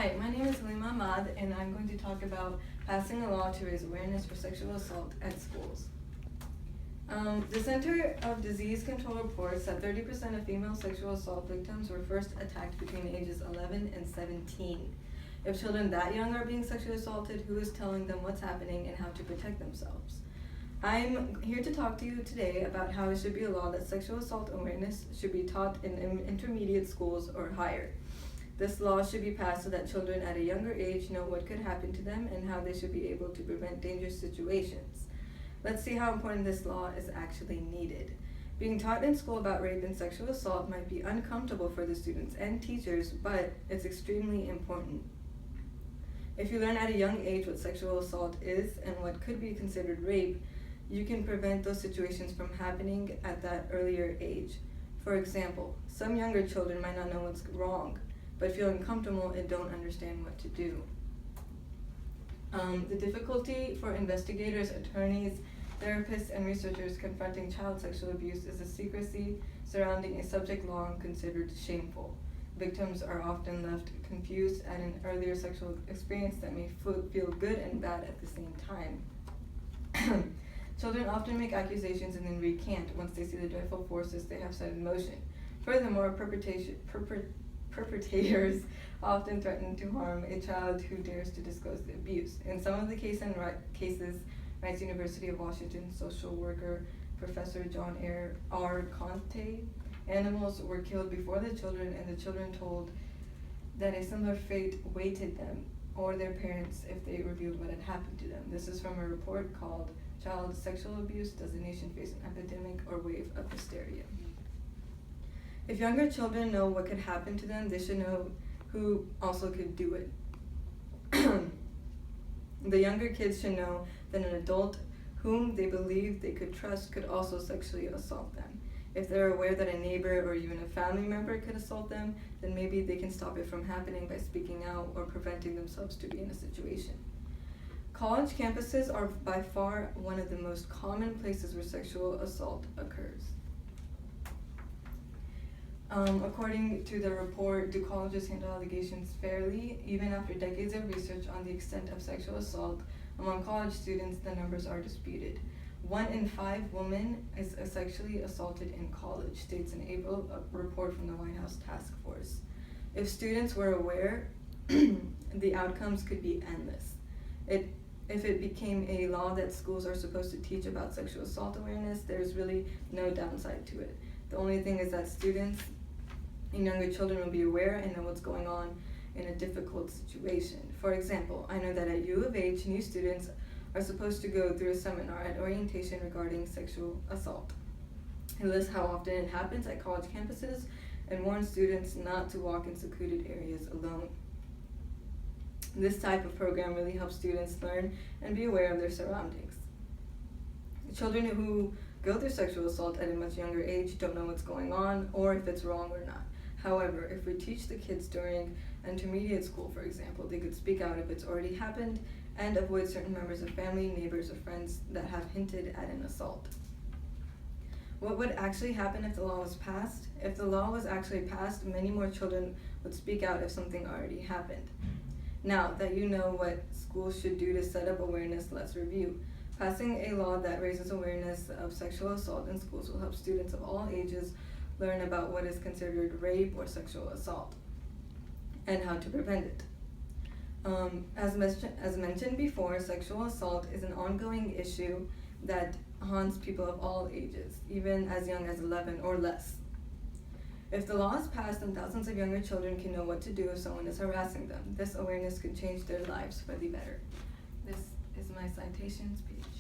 Hi, my name is Haleema Ahmad, and I'm going to talk about passing a law to raise awareness for sexual assault at schools. The Center of Disease Control reports that 30% of female sexual assault victims were first attacked between ages 11 and 17. If children that young are being sexually assaulted, who is telling them what's happening and how to protect themselves? I'm here to talk to you today about how it should be a law that sexual assault awareness should be taught in intermediate schools or higher. This law should be passed so that children at a younger age know what could happen to them and how they should be able to prevent dangerous situations. Let's see how important this law is actually needed. Being taught in school about rape and sexual assault might be uncomfortable for the students and teachers, but it's extremely important. If you learn at a young age what sexual assault is and what could be considered rape, you can prevent those situations from happening at that earlier age. For example, some younger children might not know what's wrong, but feel uncomfortable and don't understand what to do. The difficulty for investigators, attorneys, therapists, and researchers confronting child sexual abuse is the secrecy surrounding a subject long considered shameful. Victims are often left confused at an earlier sexual experience that may feel good and bad at the same time. Children often make accusations and then recant once they see the dreadful forces they have set in motion. Furthermore, perpetrators often threaten to harm a child who dares to disclose the abuse. In some of the cases, Rice University of Washington social worker Professor John R. Conte, animals were killed before the children, and the children told that a similar fate awaited them or their parents if they revealed what had happened to them. This is from a report called Child Sexual Abuse, Does the Nation Face an Epidemic or Wave of Hysteria? If younger children know what could happen to them, they should know who also could do it. The younger kids should know that an adult whom they believe they could trust could also sexually assault them. If they're aware that a neighbor or even a family member could assault them, then maybe they can stop it from happening by speaking out or preventing themselves to be in a situation. College campuses are by far one of the most common places where sexual assault occurs. According to the report, do colleges handle allegations fairly? Even after decades of research on the extent of sexual assault among college students, the numbers are disputed. 1 in 5 women is sexually assaulted in college, states an April report from the White House Task Force. If students were aware, the outcomes could be endless. If it became a law that schools are supposed to teach about sexual assault awareness, there's really no downside to it. The only thing is that students and younger children will be aware and know what's going on in a difficult situation. For example, I know that at U of H, new students are supposed to go through a seminar at orientation regarding sexual assault. It lists how often it happens at college campuses and warns students not to walk in secluded areas alone. This type of program really helps students learn and be aware of their surroundings. Children who go through sexual assault at a much younger age don't know what's going on or if it's wrong or not. However, if we teach the kids during intermediate school, for example, they could speak out if it's already happened and avoid certain members of family, neighbors, or friends that have hinted at an assault. What would actually happen if the law was passed? If the law was actually passed, many more children would speak out if something already happened. Now that you know what schools should do to set up awareness, let's review. Passing a law that raises awareness of sexual assault in schools will help students of all ages learn about what is considered rape or sexual assault and how to prevent it. As mentioned before, sexual assault is an ongoing issue that haunts people of all ages, even as young as 11 or less. If the law is passed, then thousands of younger children can know what to do if someone is harassing them. This awareness could change their lives for the better. This is my citations page.